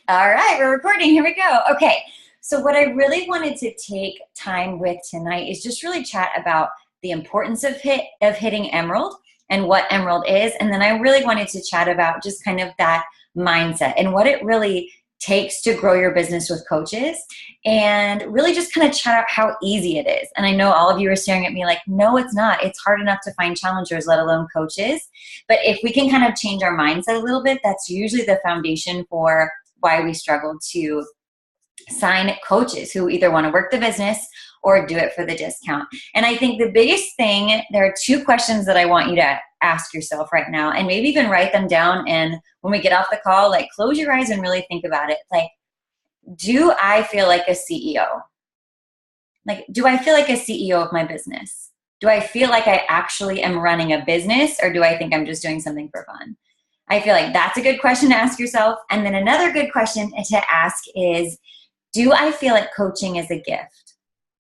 All right, we're recording. Here we go. Okay. So, what I really wanted to take time with tonight is just really chat about the importance of hitting Emerald and what Emerald is. And then I really wanted to chat about just kind of that mindset and what it really takes to grow your business with coaches, and really just kind of chat out how easy it is. And I know all of you are staring at me like, no, it's not. It's hard enough to find challengers, let alone coaches. But if we can kind of change our mindset a little bit, that's usually the foundation for why we struggle to sign coaches who either want to work the business or do it for the discount. And I think the biggest thing, there are two questions that I want you to ask yourself right now, and maybe even write them down. And when we get off the call, like close your eyes and really think about it. Like, do I feel like a CEO? Like, do I feel like a CEO of my business? Do I feel like I actually am running a business, or do I think I'm just doing something for fun? I feel like that's a good question to ask yourself. And then another good question to ask is, do I feel like coaching is a gift?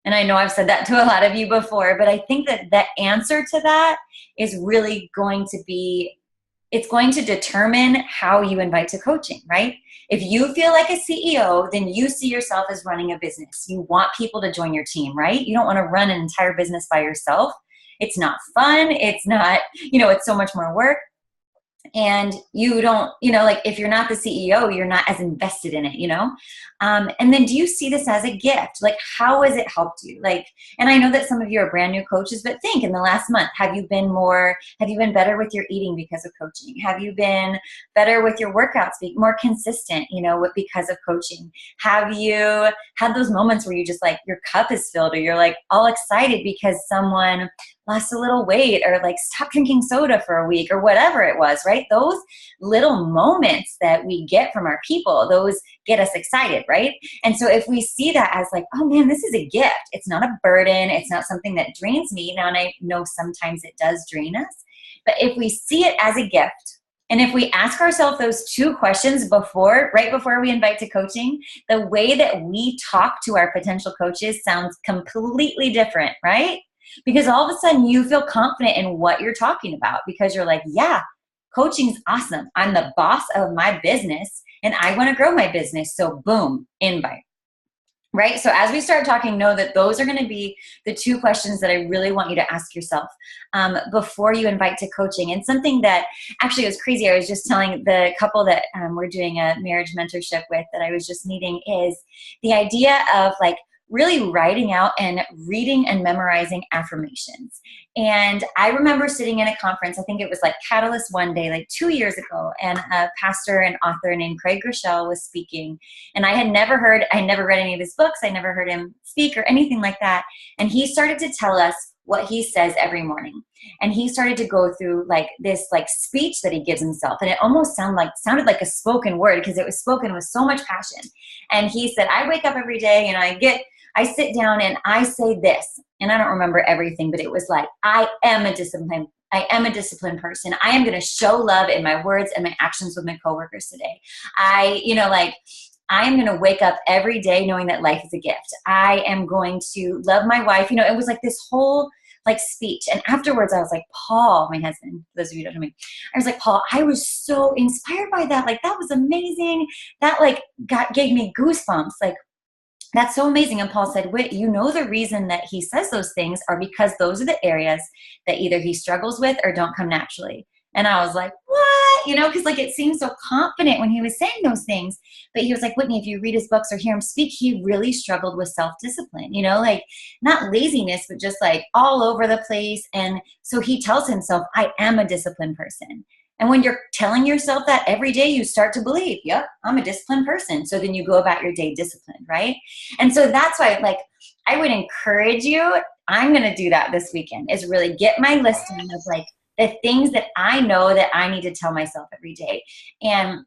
And I know I've said that to a lot of you before, but I think that the answer to that is really going to be, it's going to determine how you invite to coaching, right? If you feel like a CEO, then you see yourself as running a business. You want people to join your team, right? You don't want to run an entire business by yourself. It's not fun. It's not, it's so much more work. And you don't, like if you're not the CEO, you're not as invested in it. And then do you see this as a gift? Like, how has it helped you? Like, and I know that some of you are brand new coaches, but think in the last month, have you been better with your eating because of coaching? Have you been better with your workouts, more consistent, because of coaching? Have you had those moments where you just like, your cup is filled, or you're like all excited because someone lost a little weight, or like stop drinking soda for a week, or whatever it was, right? Those little moments that we get from our people, those get us excited, right? And so if we see that as like, oh man, this is a gift. It's not a burden. It's not something that drains me. Now, and I know sometimes it does drain us, but if we see it as a gift, and if we ask ourselves those two questions right before we invite to coaching, the way that we talk to our potential coaches sounds completely different, right? Because all of a sudden you feel confident in what you're talking about, because you're like, yeah, coaching's awesome. I'm the boss of my business and I want to grow my business. So boom, invite. Right? So as we start talking, know that those are going to be the two questions that I really want you to ask yourself before you invite to coaching. And something that actually was crazy, I was just telling the couple that we're doing a marriage mentorship with, that I was just meeting, is the idea of like really writing out and reading and memorizing affirmations. And I remember sitting in a conference, I think it was like Catalyst one day, like 2 years ago, and a pastor and author named Craig Groeschel was speaking. And I never read any of his books, I never heard him speak or anything like that. And he started to tell us what he says every morning. And he started to go through like this like speech that he gives himself. And it almost sounded like a spoken word, because it was spoken with so much passion. And he said, I wake up every day and I sit down and I say this, and I don't remember everything, but it was like, I am a disciplined person. I am going to show love in my words and my actions with my coworkers today. I am going to wake up every day knowing that life is a gift. I am going to love my wife. It was like this whole like speech. And afterwards I was like, Paul, my husband, for those of you who don't know me, I was like, Paul, I was so inspired by that. Like, that was amazing. That like gave me goosebumps. Like, that's so amazing. And Paul said, wait, the reason that he says those things are because those are the areas that either he struggles with or don't come naturally. And I was like, what? Because like it seemed so confident when he was saying those things. But he was like, Whitney, if you read his books or hear him speak, he really struggled with self-discipline, like not laziness, but just like all over the place. And so he tells himself, I am a disciplined person. And when you're telling yourself that every day, you start to believe, yep, I'm a disciplined person. So then you go about your day disciplined, right? And so that's why, like, I would encourage you, I'm going to do that this weekend, is really get my list of like the things that I know that I need to tell myself every day. And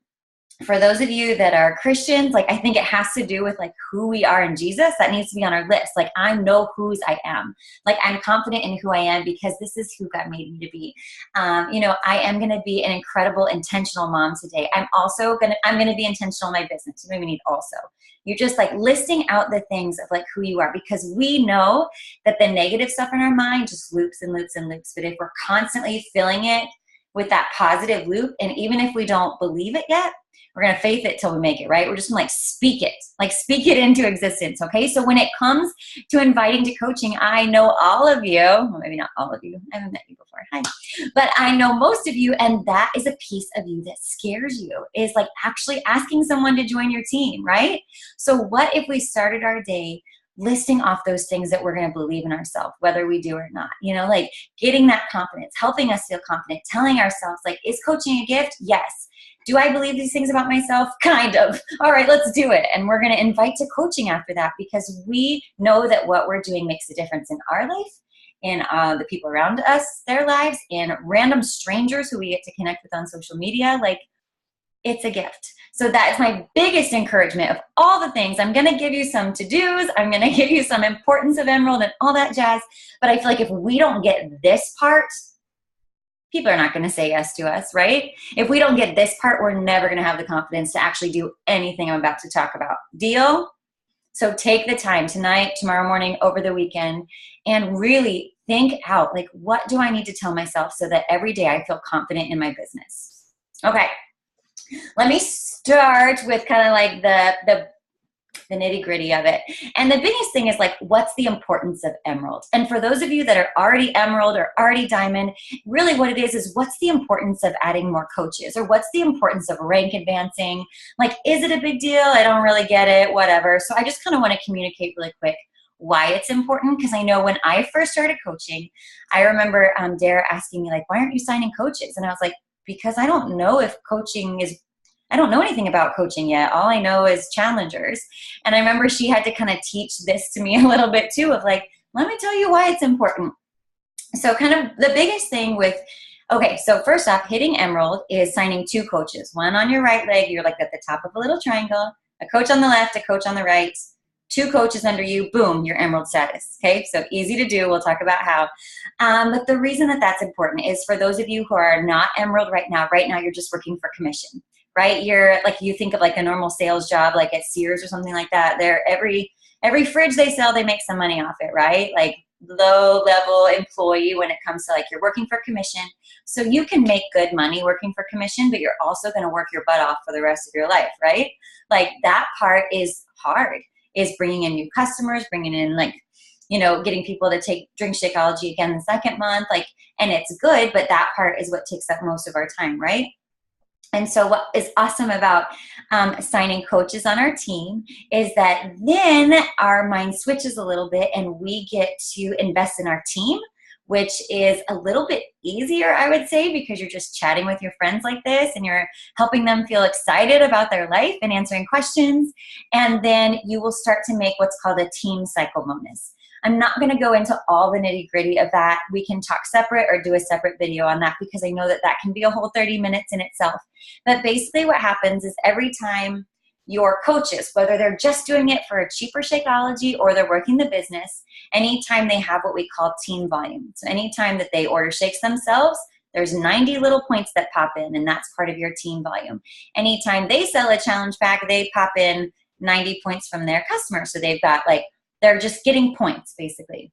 for those of you that are Christians, like I think it has to do with like who we are in Jesus. That needs to be on our list. Like, I know whose I am. Like, I'm confident in who I am because this is who God made me to be. I am going to be an incredible, intentional mom today. I'm going to be intentional in my business. You don't even need also. You're just like listing out the things of like who you are, because we know that the negative stuff in our mind just loops and loops and loops. But if we're constantly filling it with that positive loop, and even if we don't believe it yet, We're going to faith it till we make it, right? We're just going to like speak it into existence. Okay. So when it comes to inviting to coaching, I know all of you, well, maybe not all of you, I haven't met you before. Hi. But I know most of you, and that is a piece of you that scares you, is like actually asking someone to join your team, right? So what if we started our day listing off those things that we're going to believe in ourselves, whether we do or not, you know, like getting that confidence, helping us feel confident, telling ourselves like, is coaching a gift? Yes. Do I believe these things about myself? Kind of. All right, let's do it. And we're going to invite to coaching after that, because we know that what we're doing makes a difference in our life, in the people around us, their lives, and random strangers who we get to connect with on social media. Like, it's a gift. So that's my biggest encouragement of all the things. I'm going to give you some to-dos. I'm going to give you some importance of Emerald and all that jazz. But I feel like if we don't get this part, people are not going to say yes to us, right? If we don't get this part, we're never going to have the confidence to actually do anything I'm about to talk about. Deal? So take the time tonight, tomorrow morning, over the weekend, and really think out, like, what do I need to tell myself so that every day I feel confident in my business? Okay. Let me start with kind of like the nitty gritty of it. And the biggest thing is like, what's the importance of Emerald? And for those of you that are already Emerald or already Diamond, really what it is what's the importance of adding more coaches, or what's the importance of rank advancing? Like, is it a big deal? I don't really get it, whatever. So I just kind of want to communicate really quick why it's important, because I know when I first started coaching, I remember Dara asking me like, why aren't you signing coaches? And I was like, because I don't know if coaching is, I don't know anything about coaching yet. All I know is challengers. And I remember she had to kind of teach this to me a little bit too, of like, let me tell you why it's important. So kind of the biggest thing with, okay, so first off, hitting Emerald is signing 2 coaches, one on your right leg. You're like at the top of a little triangle, a coach on the left, a coach on the right, 2 coaches under you, boom, your Emerald status. Okay, so easy to do. We'll talk about how. But the reason that that's important is for those of you who are not Emerald right now you're just working for commission, right? You're like, you think of like a normal sales job, like at Sears or something like that. They're every fridge they sell, they make some money off it, right? Like low level employee when it comes to like, you're working for commission. So you can make good money working for commission, but you're also going to work your butt off for the rest of your life, right? Like that part is hard. Is bringing in new customers, bringing in like, you know, getting people to drink Shakeology again the second month, like, and it's good, but that part is what takes up most of our time, right? And so what is awesome about signing coaches on our team is that then our mind switches a little bit and we get to invest in our team, which is a little bit easier, I would say, because you're just chatting with your friends like this and you're helping them feel excited about their life and answering questions. And then you will start to make what's called a team cycle bonus. I'm not going to go into all the nitty gritty of that. We can talk separate or do a separate video on that, because I know that that can be a whole 30 minutes in itself. But basically what happens is every time your coaches, whether they're just doing it for a cheaper Shakeology or they're working the business, anytime they have what we call team volume. So anytime that they order shakes themselves, there's 90 little points that pop in, and that's part of your team volume. Anytime they sell a challenge pack, they pop in 90 points from their customers. So they've got like, they're just getting points basically.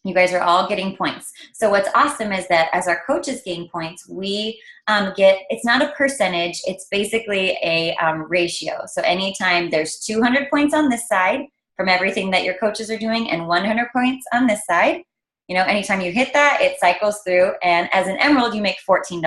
You guys are all getting points. So what's awesome is that as our coaches gain points, we get, it's not a percentage, it's basically a ratio. So anytime there's 200 points on this side from everything that your coaches are doing and 100 points on this side, you know, anytime you hit that, it cycles through. And as an Emerald, you make $14.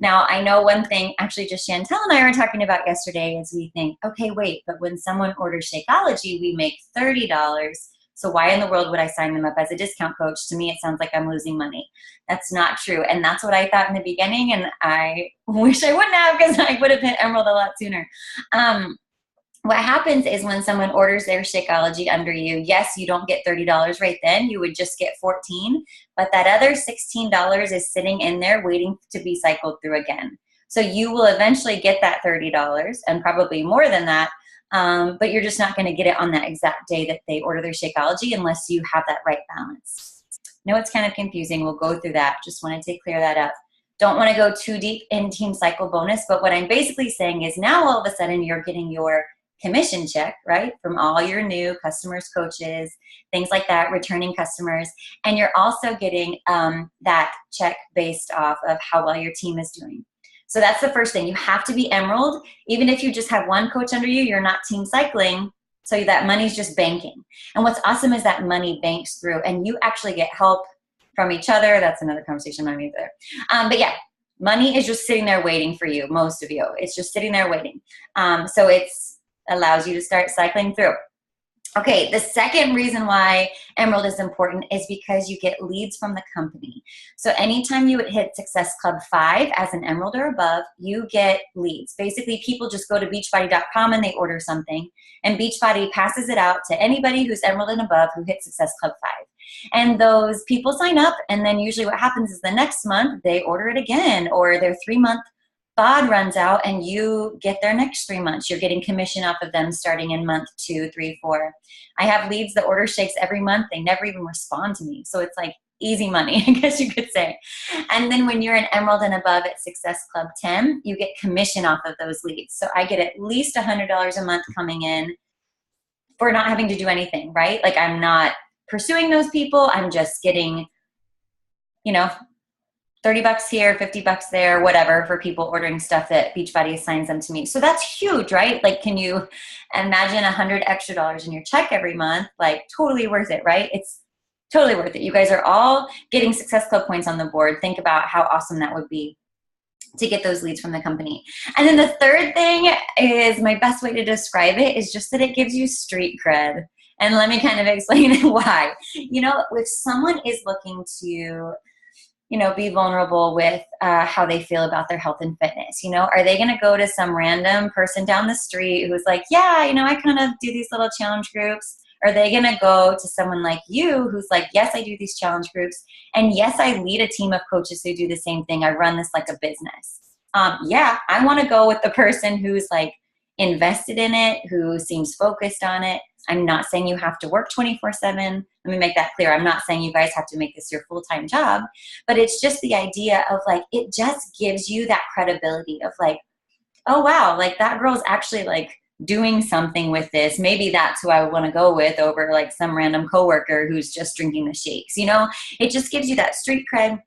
Now, I know one thing, actually just Chantel and I were talking about yesterday, is we think, okay, wait, but when someone orders Shakeology, we make $30. So why in the world would I sign them up as a discount coach? To me, it sounds like I'm losing money. That's not true. And that's what I thought in the beginning. And I wish I wouldn't have, because I would have hit Emerald a lot sooner. What happens is when someone orders their Shakeology under you, yes, you don't get $30 right then. You would just get $14. But that other $16 is sitting in there waiting to be cycled through again. So you will eventually get that $30 and probably more than that. But you're just not going to get it on that exact day that they order their Shakeology unless you have that right balance. No, it's kind of confusing. We'll go through that. Just wanted to clear that up. Don't want to go too deep in team cycle bonus, but what I'm basically saying is now all of a sudden you're getting your commission check, right, from all your new customers, coaches, things like that, returning customers, and you're also getting that check based off of how well your team is doing. So that's the first thing. You have to be Emerald. Even if you just have one coach under you, you're not team cycling. So that money's just banking. And what's awesome is that money banks through and you actually get help from each other. That's another conversation on me there. But yeah, money is just sitting there waiting for you, most of you. It's just sitting there waiting. So it's allows you to start cycling through. Okay, the second reason why Emerald is important is because you get leads from the company. So anytime you would hit Success Club 5 as an Emerald or above, you get leads. Basically, people just go to Beachbody.com and they order something, and Beachbody passes it out to anybody who's Emerald and above who hit Success Club 5. And those people sign up, and then usually what happens is the next month they order it again, or their 3-month BOD runs out and you get their next 3 months. You're getting commission off of them starting in month 2, 3, 4. I have leads that order shakes every month. They never even respond to me. So it's like easy money, I guess you could say. And then when you're an Emerald and above at Success Club 10, you get commission off of those leads. So I get at least $100 a month coming in for not having to do anything, right? Like I'm not pursuing those people. I'm just getting, you know, $30 here, $50 there, whatever, for people ordering stuff that Beachbody assigns them to me. So that's huge, right? Like, can you imagine $100 extra in your check every month? Like, totally worth it, right? It's totally worth it. You guys are all getting Success Club points on the board. Think about how awesome that would be to get those leads from the company. And then the third thing is, my best way to describe it is just that it gives you street cred. And let me kind of explain why. You know, if someone is looking to, you know, be vulnerable with how they feel about their health and fitness. You know, are they going to go to some random person down the street who's like, yeah, you know, I kind of do these little challenge groups? Are they going to go to someone like you who's like, yes, I do these challenge groups. And yes, I lead a team of coaches who do the same thing. I run this like a business. Yeah, I want to go with the person who's like invested in it, who seems focused on it. I'm not saying you have to work 24/7. Let me make that clear. I'm not saying you guys have to make this your full-time job, but it's just the idea of like, it just gives you that credibility of like, oh wow, like that girl's actually like doing something with this. Maybe that's who I want to go with over like some random coworker who's just drinking the shakes. You know, it just gives you that street cred.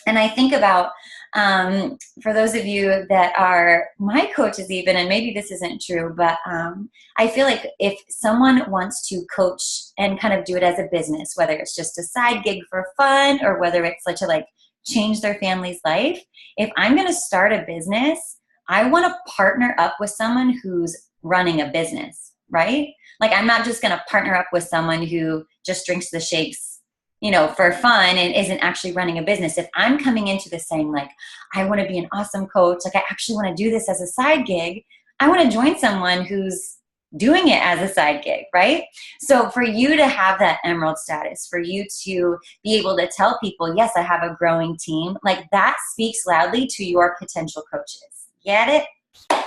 And I think about, for those of you that are my coaches even, and maybe this isn't true, but I feel like if someone wants to coach and kind of do it as a business, whether it's just a side gig for fun or whether it's such a like change their family's life, if I'm going to start a business, I want to partner up with someone who's running a business, right? Like I'm not just going to partner up with someone who just drinks the shakes, you know, for fun and isn't actually running a business. If I'm coming into this saying like, I want to be an awesome coach, like I actually want to do this as a side gig, I want to join someone who's doing it as a side gig, right? So for you to have that Emerald status, for you to be able to tell people, yes, I have a growing team, like that speaks loudly to your potential coaches. Get it?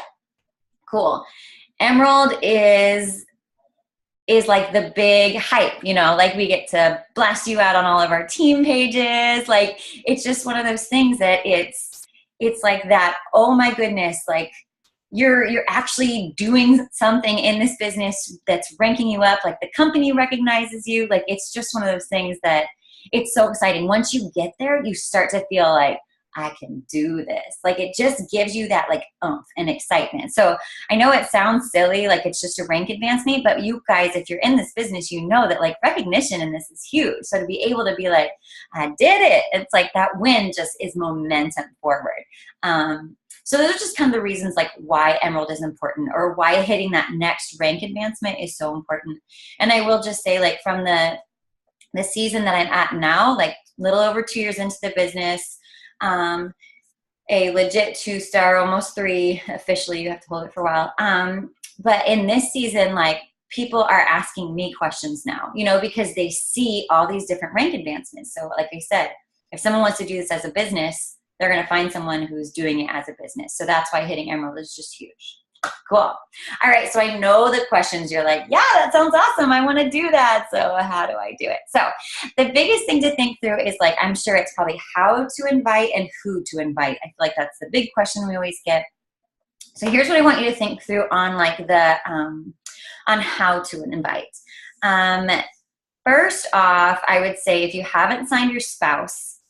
Cool. Emerald is like the big hype, you know, like we get to blast you out on all of our team pages. Like it's just one of those things that it's like that, oh my goodness, like you're actually doing something in this business that's ranking you up, like the company recognizes you. Like it's just one of those things that it's so exciting. Once you get there, you start to feel like, I can do this. Like it just gives you that like oomph and excitement. So I know it sounds silly, like it's just a rank advancement, but you guys, if you're in this business, you know that like recognition in this is huge. So to be able to be like, I did it, it's like that win just is momentum forward. So those are just kind of the reasons like why Emerald is important, or why hitting that next rank advancement is so important. And I will just say, like from the season that I'm at now, like little over 2 years into the business, a legit 2-star, almost 3 officially, you have to hold it for a while. But in this season, like people are asking me questions now, you know, because they see all these different rank advancements. So like I said, if someone wants to do this as a business, they're going to find someone who's doing it as a business. So that's why hitting Emerald is just huge. Cool. All right. So I know the questions, you're like, yeah, that sounds awesome. I want to do that. So how do I do it? So the biggest thing to think through is like, I'm sure it's probably how to invite and who to invite. I feel like that's the big question we always get. So here's what I want you to think through on like the, on how to invite. First off, I would say if you haven't signed your spouse,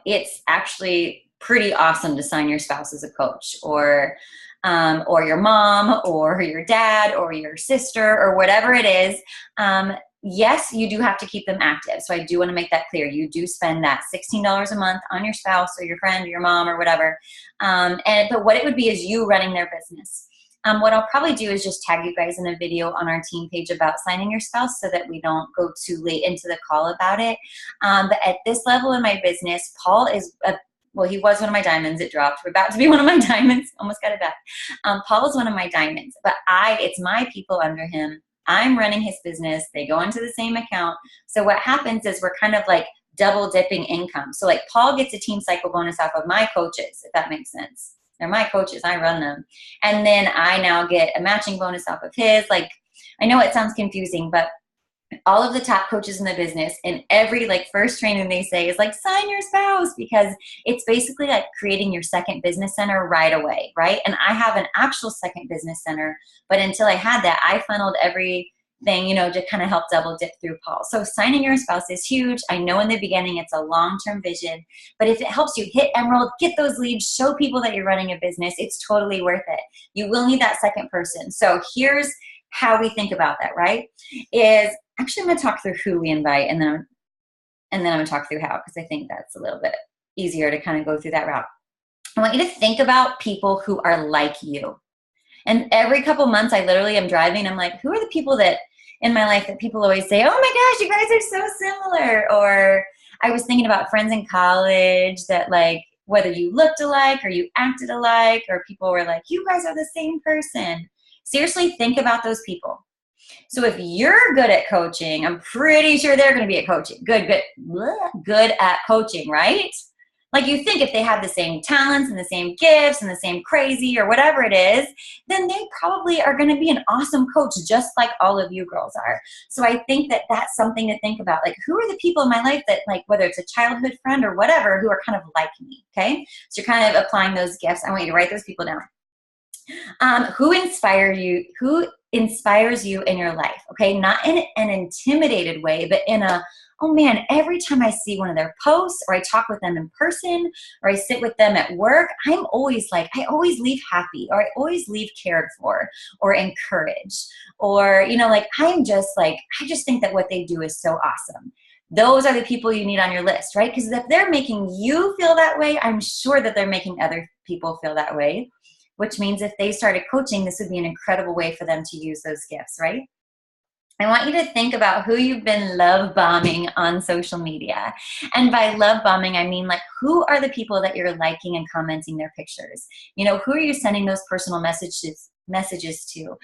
it's actually pretty awesome to sign your spouse as a coach, or your mom or your dad or your sister or whatever it is. Yes, you do have to keep them active. So I do want to make that clear. You do spend that $16 a month on your spouse or your friend or your mom or whatever. But what it would be is you running their business. What I'll probably do is just tag you guys in a video on our team page about signing your spouse so that we don't go too late into the call about it. But at this level in my business, Paul is well, he was one of my diamonds. It dropped. We're about to be one of my diamonds. Almost got it back. Paul is one of my diamonds, but it's my people under him. I'm running his business. They go into the same account. So what happens is we're kind of like double dipping income. So like Paul gets a team cycle bonus off of my coaches, if that makes sense. They're my coaches. I run them. And then I now get a matching bonus off of his. Like, I know it sounds confusing, but all of the top coaches in the business, and every like first training they say is like, sign your spouse, because it's basically like creating your second business center right away, right? And I have an actual second business center, but until I had that, I funneled everything, to kind of help double dip through Paul. So signing your spouse is huge. I know in the beginning it's a long-term vision, but if it helps you hit Emerald, get those leads, show people that you're running a business, it's totally worth it. You will need that second person. So here's how we think about that, right? Actually, I'm going to talk through who we invite, and then I'm going to talk through how, because I think that's a little bit easier to kind of go through that route. I want you to think about people who are like you. And every couple months, I literally am driving. I'm like, who are the people that in my life that people always say, oh my gosh, you guys are so similar? Or I was thinking about friends in college that like, whether you looked alike or you acted alike, or people were like, you guys are the same person. Seriously, think about those people. So if you're good at coaching, I'm pretty sure they're going to be at coaching. Good at coaching, right? Like you think if they have the same talents and the same gifts and the same crazy or whatever it is, then they probably are going to be an awesome coach, just like all of you girls are. So I think that that's something to think about. Like, who are the people in my life that, like, whether it's a childhood friend or whatever, who are kind of like me, okay? So you're kind of applying those gifts. I want you to write those people down. Who inspires you in your life, okay? Not in an intimidated way, but in a, oh man, every time I see one of their posts, or I talk with them in person, or I sit with them at work, I'm always like, I always leave happy, or I always leave cared for, or encouraged, or, like, I just think that what they do is so awesome. Those are the people you need on your list, right? Because if they're making you feel that way, I'm sure that they're making other people feel that way, which means if they started coaching, this would be an incredible way for them to use those gifts, right? I want you to think about who you've been love bombing on social media. And by love bombing, I mean, like, who are the people that you're liking and commenting their pictures? Who are you sending those personal messages to?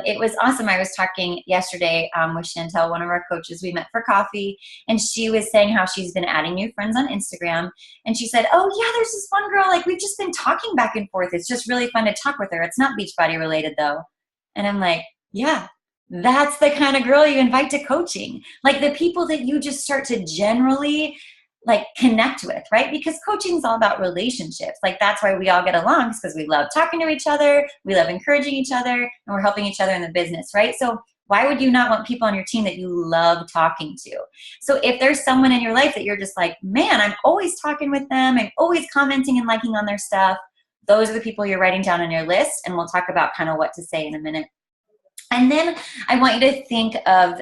It was awesome. I was talking yesterday with Chantel, one of our coaches. We met for coffee, and she was saying how she's been adding new friends on Instagram. And she said, oh yeah, there's this one girl, like, we've just been talking back and forth. It's just really fun to talk with her. It's not Beachbody related though. And I'm like, yeah, that's the kind of girl you invite to coaching. Like, the people that you just start to generally like connect with, right? Because coaching is all about relationships. Like, that's why we all get along, because we love talking to each other, we love encouraging each other, and we're helping each other in the business, right? So why would you not want people on your team that you love talking to? So if there's someone in your life that you're just like, man, I'm always talking with them, I'm always commenting and liking on their stuff, those are the people you're writing down on your list, and we'll talk about kind of what to say in a minute. And then I want you to think of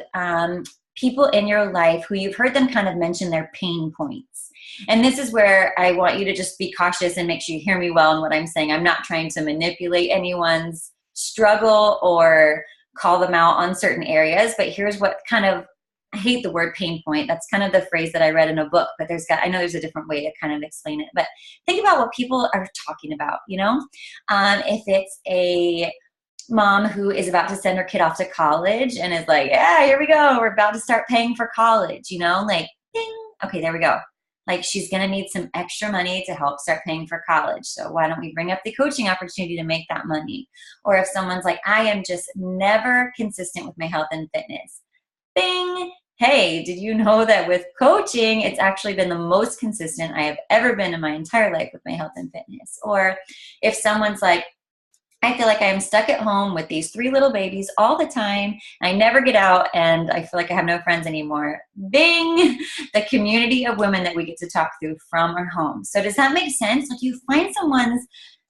people in your life who you've heard them kind of mention their pain points. And this is where I want you to just be cautious and make sure you hear me well in what I'm saying. I'm not trying to manipulate anyone's struggle or call them out on certain areas, but here's what kind of, I hate the word pain point. That's kind of the phrase that I read in a book, but I know there's a different way to kind of explain it. But think about what people are talking about, if it's a mom who is about to send her kid off to college and is like, yeah, here we go, we're about to start paying for college, like, ding, okay, there we go. Like, she's going to need some extra money to help start paying for college. So why don't we bring up the coaching opportunity to make that money? Or if someone's like, I am just never consistent with my health and fitness. Bing. Hey, did you know that with coaching, it's actually been the most consistent I have ever been in my entire life with my health and fitness? Or if someone's like, I feel like I am stuck at home with these 3 little babies all the time. I never get out and I feel like I have no friends anymore. Bing! The community of women that we get to talk through from our home. So does that make sense? Like you find someone's,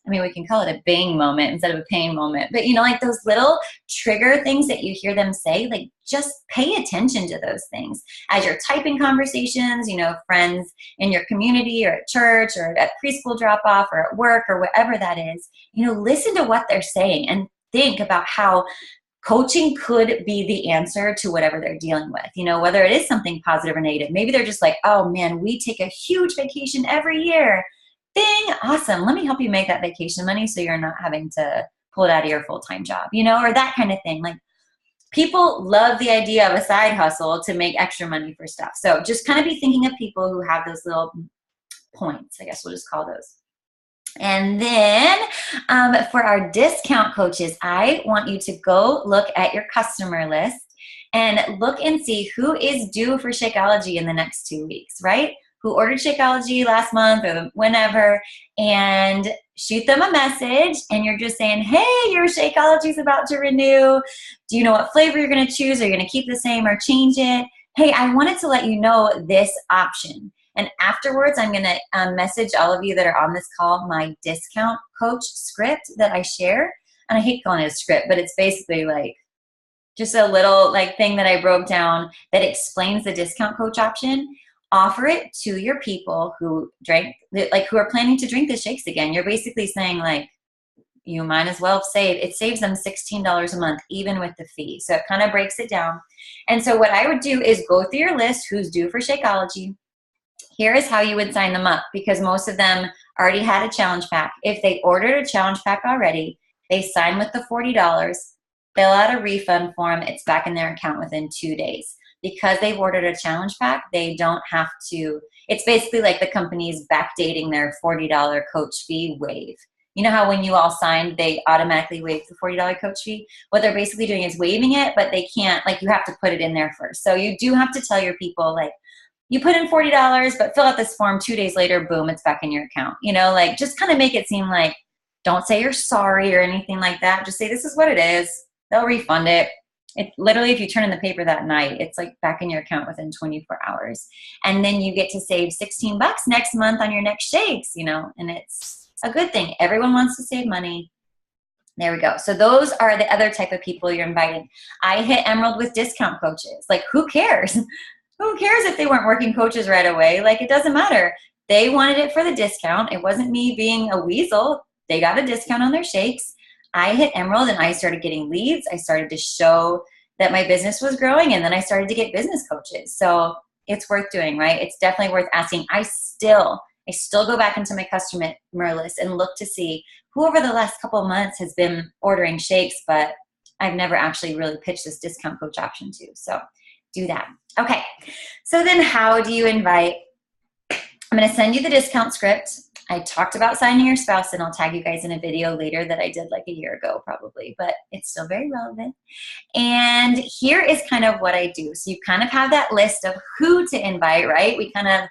I mean, we can call it a bing moment instead of a pain moment, but you know, like those little trigger things that you hear them say, like just pay attention to those things. As you're typing conversations, you know, friends in your community or at church or at preschool drop off or at work or whatever that is, you know, listen to what they're saying and think about how coaching could be the answer to whatever they're dealing with, you know, whether it is something positive or negative. Maybe they're just like, oh man, we take a huge vacation every year. Bing, awesome. Let me help you make that vacation money so you're not having to pull it out of your full-time job, you know, or that kind of thing. Like people love the idea of a side hustle to make extra money for stuff. So just kind of be thinking of people who have those little points, I guess we'll just call those. And then for our discount coaches, I want you to go look at your customer list and look and see who is due for Shakeology in the next 2 weeks, right? Who ordered Shakeology last month or whenever, and shoot them a message and you're just saying, hey, your Shakeology is about to renew. Do you know what flavor you're going to choose? Are you going to keep the same or change it? Hey, I wanted to let you know this option. And afterwards, I'm going to message all of you that are on this call my discount coach script that I share. And I hate calling it a script, but it's basically like just a little like thing that I broke down that explains the discount coach option. Offer it to your people who drank, like who are planning to drink the shakes again. You're basically saying like, you might as well save. It saves them $16 a month, even with the fee. So it kind of breaks it down. And so what I would do is go through your list, who's due for Shakeology. Here is how you would sign them up because most of them already had a challenge pack. If they ordered a challenge pack already, they sign with the $40, fill out a refund form. It's back in their account within 2 days. Because they've ordered a challenge pack, they don't have to, it's basically like the company's backdating their $40 coach fee waive. You know how when you all signed, they automatically waive the $40 coach fee? What they're basically doing is waiving it, but they can't, like you have to put it in there first. So you do have to tell your people like, you put in $40, but fill out this form 2 days later, boom, it's back in your account. You know, like just kind of make it seem like, don't say you're sorry or anything like that. Just say this is what it is. They'll refund it. It literally, if you turn in the paper that night, it's like back in your account within 24 hours. And then you get to save $16 next month on your next shakes, you know, and it's a good thing. Everyone wants to save money. There we go. So those are the other type of people you're inviting. I hit Emerald with discount coaches. Like, who cares? Who cares if they weren't working coaches right away? Like, it doesn't matter. They wanted it for the discount. It wasn't me being a weasel. They got a discount on their shakes. I hit Emerald and I started getting leads. I started to show that my business was growing, and then I started to get business coaches. So it's worth doing, right? It's definitely worth asking. I still go back into my customer list and look to see who over the last couple of months has been ordering shakes, but I've never actually really pitched this discount coach option to. So do that. Okay. So then how do you invite? I'm going to send you the discount script. I talked about signing your spouse, and I'll tag you guys in a video later that I did like a year ago probably, but it's still very relevant. And here is kind of what I do. So you kind of have that list of who to invite, right? We kind of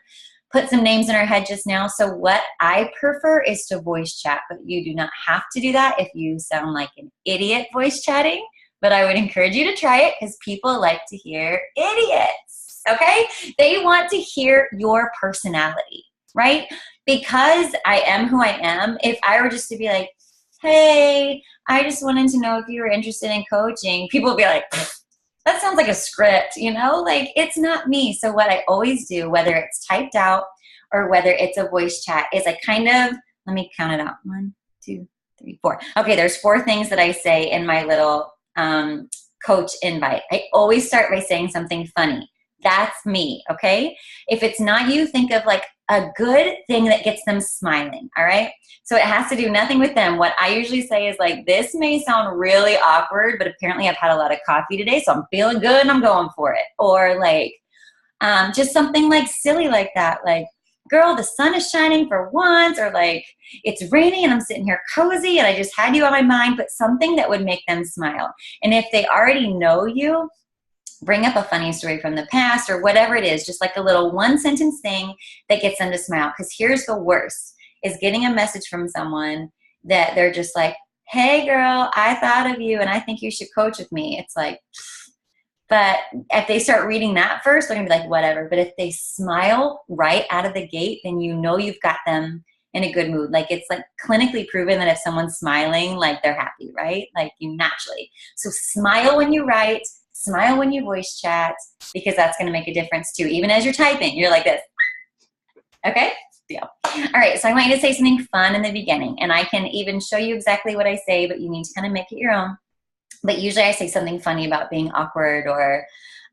put some names in our head just now. So what I prefer is to voice chat, but you do not have to do that if you sound like an idiot voice chatting, but I would encourage you to try it because people like to hear idiots, okay? They want to hear your personality, right? Because I am who I am, if I were just to be like, hey, I just wanted to know if you were interested in coaching, people would be like, that sounds like a script, you know? Like, it's not me. So what I always do, whether it's typed out or whether it's a voice chat, is I kind of, let me count it out. 1, 2, 3, 4. Okay, there's 4 things that I say in my little coach invite. I always start by saying something funny. That's me, okay? If it's not you, think of like a good thing that gets them smiling, all right? So it has to do nothing with them. What I usually say is like, this may sound really awkward, but apparently I've had a lot of coffee today, so I'm feeling good and I'm going for it. Or like, just something like silly like that, like, girl, the sun is shining for once, or like, it's raining and I'm sitting here cozy and I just had you on my mind, but something that would make them smile. And if they already know you, bring up a funny story from the past or whatever it is, just like a little 1-sentence thing that gets them to smile. Because here's the worst, is getting a message from someone that they're just like, hey girl, I thought of you and I think you should coach with me. It's like, but if they start reading that first, they're gonna be like, whatever. But if they smile right out of the gate, then you know you've got them in a good mood. Like it's like clinically proven that if someone's smiling, like they're happy, right? Like you naturally. So smile when you write, smile when you voice chat, because that's gonna make a difference too. Even as you're typing, you're like this. Okay? Deal. All right, so I want you to say something fun in the beginning, and I can even show you exactly what I say, but you need to kind of make it your own. But usually I say something funny about being awkward, or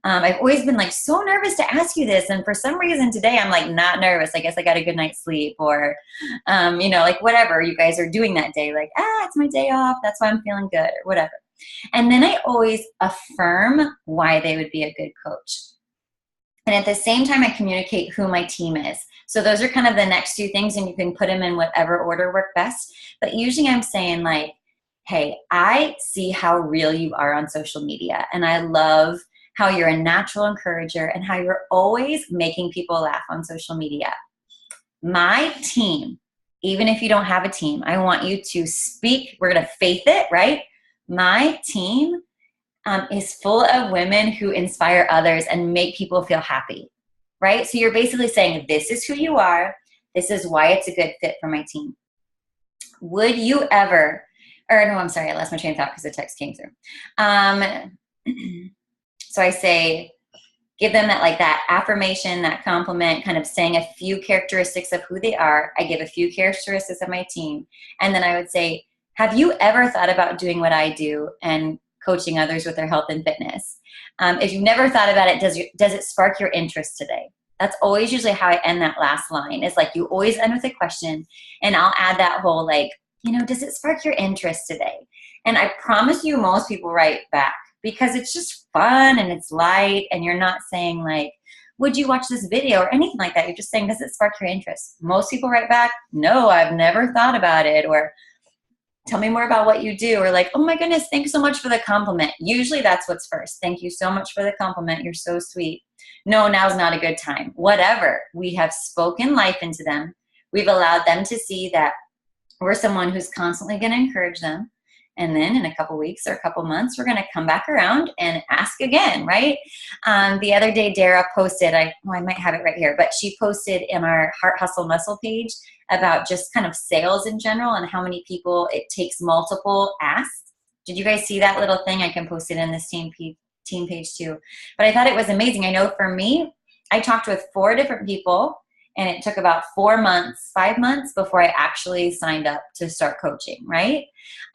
I've always been like so nervous to ask you this, and for some reason today I'm like not nervous. I guess I got a good night's sleep, or you know, like whatever you guys are doing that day, like it's my day off, that's why I'm feeling good, or whatever. And then I always affirm why they would be a good coach. And at the same time, I communicate who my team is. So those are kind of the next two things, and you can put them in whatever order work best. But usually I'm saying like, hey, I see how real you are on social media, and I love how you're a natural encourager and how you're always making people laugh on social media. My team, even if you don't have a team, I want you to speak. We're going to faith it, right? My team is full of women who inspire others and make people feel happy, right? So you're basically saying, this is who you are. This is why it's a good fit for my team. Would you ever, or no, I'm sorry, I lost my train of thought because the text came through. So I say, give them that, like that affirmation, that compliment, kind of saying a few characteristics of who they are. I give a few characteristics of my team. And then I would say, have you ever thought about doing what I do and coaching others with their health and fitness? If you've never thought about it, does it spark your interest today? That's always usually how I end that last line. It's like you always end with a question, and I'll add that whole like, you know, does it spark your interest today? And I promise you most people write back, because it's just fun and it's light, and you're not saying like, would you watch this video or anything like that. You're just saying, does it spark your interest? Most people write back, no, I've never thought about it, or tell me more about what you do, or like, oh my goodness, thanks so much for the compliment. Usually that's what's first. Thank you so much for the compliment. You're so sweet. No, now's not a good time. Whatever. We have spoken life into them. We've allowed them to see that we're someone who's constantly going to encourage them. And then in a couple weeks or a couple months, we're going to come back around and ask again, right? The other day, Dara posted, I might have it right here, but she posted in our Heart Hustle Muscle page about just kind of sales in general and how many people it takes multiple asks. Did you guys see that little thing? I can post it in this team page too. But I thought it was amazing. I know for me, I talked with 4 different people, and it took about 5 months before I actually signed up to start coaching, right?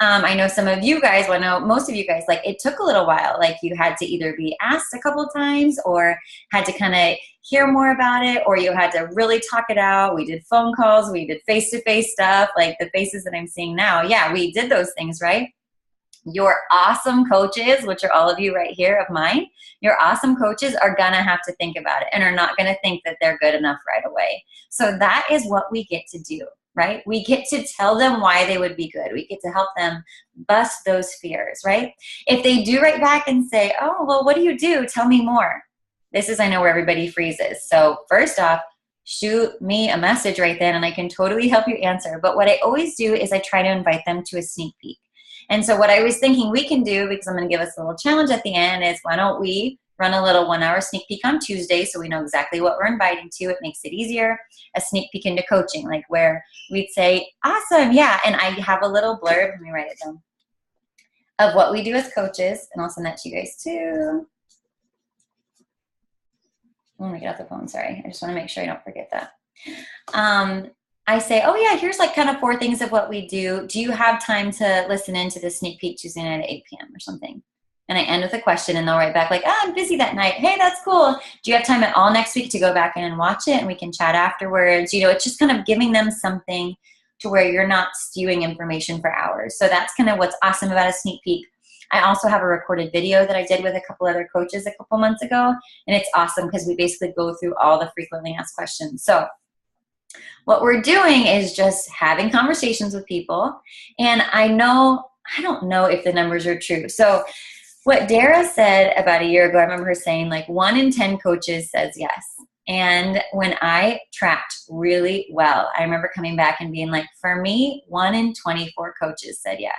I know some of you guys, well, I know most of you guys, like it took a little while. Like you had to either be asked a couple of times, or had to kind of hear more about it, or you had to really talk it out. We did phone calls, we did face-to-face stuff, like the faces that I'm seeing now. Yeah, we did those things, right? Your awesome coaches, which are all of you right here of mine, your awesome coaches are going to have to think about it and are not going to think that they're good enough right away. So that is what we get to do, right? We get to tell them why they would be good. We get to help them bust those fears, right? If they do write back and say, oh, well, what do you do? Tell me more. This is, I know, where everybody freezes. So first off, shoot me a message right then and I can totally help you answer. But what I always do is I try to invite them to a sneak peek. And so what I was thinking we can do, because I'm going to give us a little challenge at the end, is why don't we run a little 1-hour sneak peek on Tuesday so we know exactly what we're inviting to. It makes it easier. A sneak peek into coaching, like where we'd say, awesome, yeah. And I have a little blurb, let me write it down, of what we do as coaches. And I'll send that to you guys too. Let me get off the phone, sorry. I just want to make sure I don't forget that. I say, oh yeah, here's like kind of 4 things of what we do. Do you have time to listen into the sneak peek Tuesday night at 8 p.m. or something? And I end with a question, and they'll write back like, I'm busy that night. Hey, that's cool. Do you have time at all next week to go back in and watch it, and we can chat afterwards? You know, it's just kind of giving them something to where you're not spewing information for hours. So that's kind of what's awesome about a sneak peek. I also have a recorded video that I did with a couple other coaches a couple months ago, and it's awesome because we basically go through all the frequently asked questions. So what we're doing is just having conversations with people. And I don't know if the numbers are true. So what Dara said about a year ago, I remember her saying like 1 in 10 coaches says yes. And when I tracked really well, I remember coming back and being like, for me, 1 in 24 coaches said yes.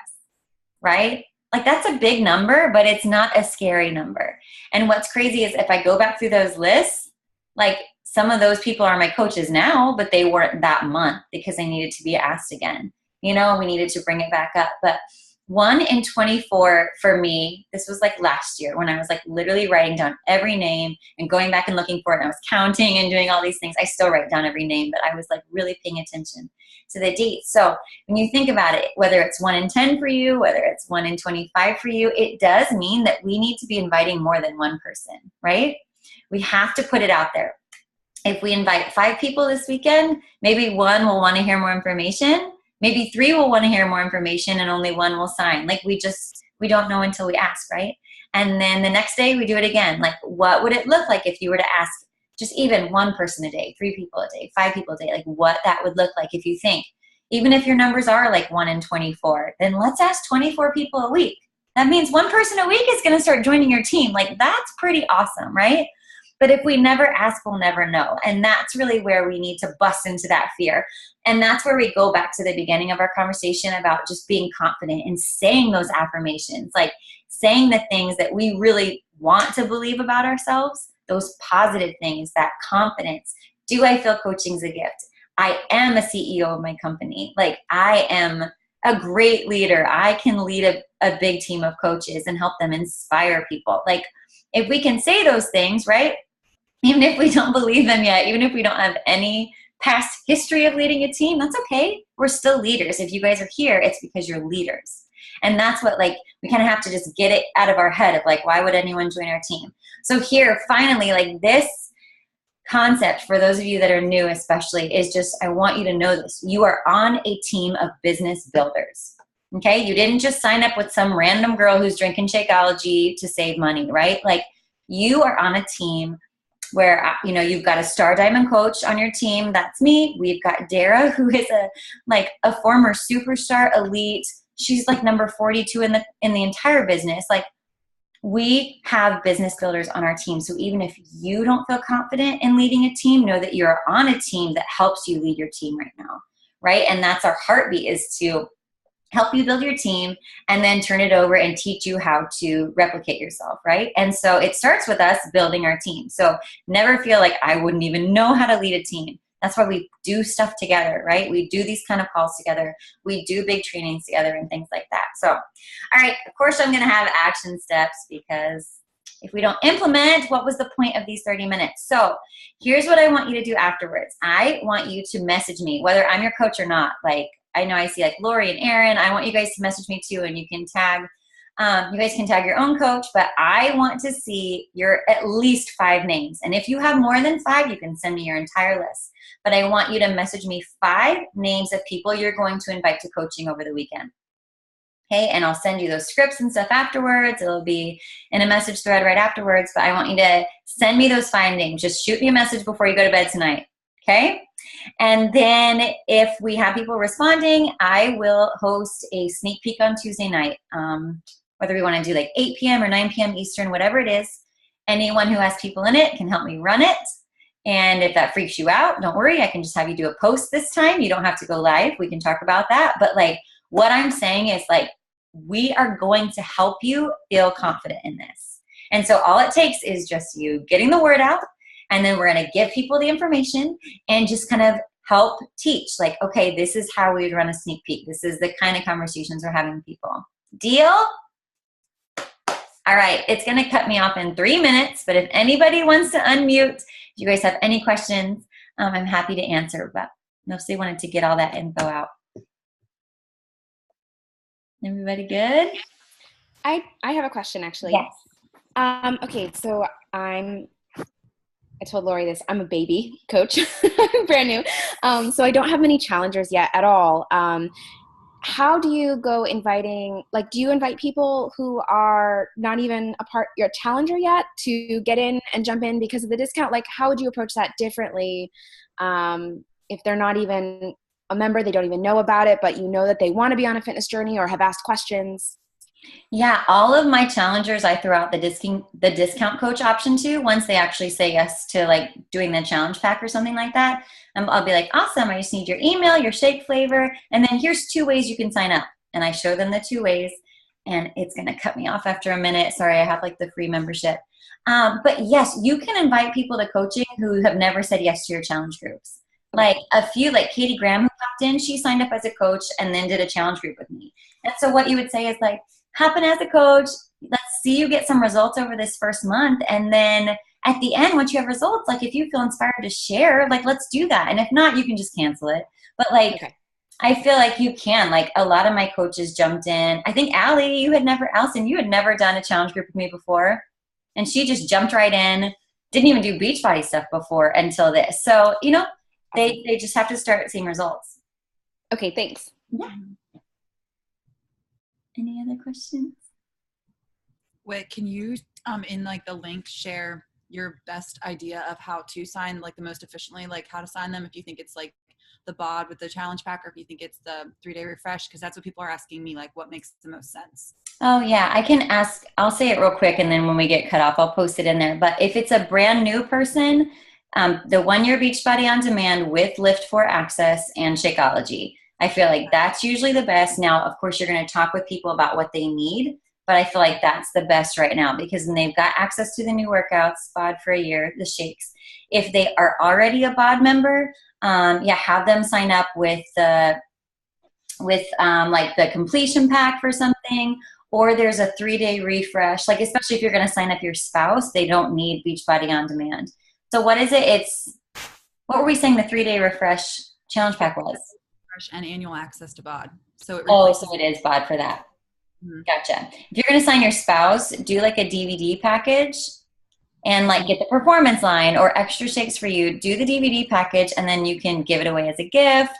right? Like that's a big number, but it's not a scary number. And what's crazy is if I go back through those lists, like some of those people are my coaches now, but they weren't that month because they needed to be asked again. You know, we needed to bring it back up. But 1 in 24 for me, this was like last year when I was like literally writing down every name and going back and looking for it. And I was counting and doing all these things. I still write down every name, but I was like really paying attention to the dates. So when you think about it, whether it's 1 in 10 for you, whether it's 1 in 25 for you, it does mean that we need to be inviting more than one person, right? We have to put it out there. If we invite 5 people this weekend, maybe 1 will want to hear more information. Maybe 3 will want to hear more information and only 1 will sign. Like we don't know until we ask, right? And then the next day we do it again. Like what would it look like if you were to ask just even 1 person a day, 3 people a day, 5 people a day, like what that would look like if you think, even if your numbers are like 1 in 24, then let's ask 24 people a week. That means 1 person a week is going to start joining your team. Like that's pretty awesome, right? But if we never ask, we'll never know. And that's really where we need to bust into that fear. And that's where we go back to the beginning of our conversation about just being confident and saying those affirmations, like saying the things that we really want to believe about ourselves, those positive things, that confidence. Do I feel coaching's a gift? I am a CEO of my company. Like I am a great leader. I can lead a big team of coaches and help them inspire people. Like if we can say those things, right? Even if we don't believe them yet, even if we don't have any past history of leading a team, that's okay. We're still leaders. If you guys are here, it's because you're leaders. And that's what, like, we kind of have to just get it out of our head of like, why would anyone join our team? So here, finally, like this concept for those of you that are new especially is just, I want you to know this. You are on a team of business builders. Okay? You didn't just sign up with some random girl who's drinking Shakeology to save money, right? Like you are on a team where, you know, you've got a star diamond coach on your team. That's me. We've got Dara, who is a former superstar elite. She's like number 42 in the entire business. Like we have business builders on our team. So even if you don't feel confident in leading a team, know that you're on a team that helps you lead your team right now. Right. And that's our heartbeat, is to help you build your team and then turn it over and teach you how to replicate yourself, right? And so it starts with us building our team. So never feel like I wouldn't even know how to lead a team. That's why we do stuff together, right? We do these kind of calls together. We do big trainings together and things like that. So, all right, of course I'm gonna have action steps, because if we don't implement, what was the point of these 30 minutes? So here's what I want you to do afterwards. I want you to message me, whether I'm your coach or not. Like, I know I see like Lori and Aaron. I want you guys to message me too, and you can tag, you guys can tag your own coach, but I want to see your at least 5 names. And if you have more than 5, you can send me your entire list. But I want you to message me 5 names of people you're going to invite to coaching over the weekend. Okay, and I'll send you those scripts and stuff afterwards. It'll be in a message thread right afterwards, but I want you to send me those 5 names. Just shoot me a message before you go to bed tonight, okay? And then if we have people responding, I will host a sneak peek on Tuesday night, whether we want to do like 8 p.m. or 9 p.m. Eastern, whatever it is. Anyone who has people in it can help me run it. And if that freaks you out, don't worry. I can just have you do a post this time. You don't have to go live. We can talk about that. But like what I'm saying is like, we are going to help you feel confident in this. And so all it takes is just you getting the word out. And then we're going to give people the information and just kind of help teach. Like, okay, this is how we would run a sneak peek. This is the kind of conversations we're having with people. Deal? All right, it's going to cut me off in 3 minutes, but if anybody wants to unmute, if you guys have any questions, I'm happy to answer, but mostly wanted to get all that info out. Everybody good? I have a question, actually. Yes. Okay, so I told Lori this, I'm a baby coach, brand new. So I don't have many challengers yet at all. How do you go inviting, like, do you invite people who are not even your challenger yet to get in and jump in because of the discount? Like, how would you approach that differently if they're not even a member, they don't even know about it, but you know that they want to be on a fitness journey or have asked questions? Yeah, all of my challengers, I throw out the discount coach option to, once they actually say yes to like doing the challenge pack or something like that. I'll be like, awesome, I just need your email, your shake flavor, and then here's 2 ways you can sign up. And I show them the 2 ways. and it's going to cut me off after a minute. Sorry, I have like the free membership. But yes, you can invite people to coaching who have never said yes to your challenge groups. Like a few, like Katie Graham, who popped in, she signed up as a coach and then did a challenge group with me. And so what you would say is like, hop in as a coach. Let's see you get some results over this first month. And then at the end, once you have results, like if you feel inspired to share, like let's do that. And if not, you can just cancel it. But like, okay. I feel like you can. Like a lot of my coaches jumped in. I think Allie, Allison, you had never done a challenge group with me before. And she just jumped right in. Didn't even do Beachbody stuff before until this. So, you know, they just have to start seeing results. Okay, thanks. Yeah. Any other questions? Wait, can you, in like the link, share your best idea of how to sign like the most efficiently, like how to sign them, if you think it's like the bod with the challenge pack, or if you think it's the 3-day refresh, because that's what people are asking me, like what makes the most sense. Oh yeah, I can ask, I'll say it real quick, and then when we get cut off, I'll post it in there. But if it's a brand new person, the 1-year Beachbody on Demand with Lift4 Access and Shakeology, I feel like that's usually the best. Now, of course, you're going to talk with people about what they need, but I feel like that's the best right now, because then they've got access to the new workouts, BOD for a year, the shakes. If they are already a BOD member, have them sign up with like the completion pack for something, or there's a 3-day refresh. Like especially if you're going to sign up your spouse, they don't need Beachbody on Demand. So what is it? What were we saying the 3-day refresh challenge pack was? Refresh and annual access to BOD. So it is BOD for that. Mm-hmm. Gotcha. If you're going to sign your spouse, do like a DVD package and like get the performance line or extra shakes for you. Do the DVD package, and then you can give it away as a gift.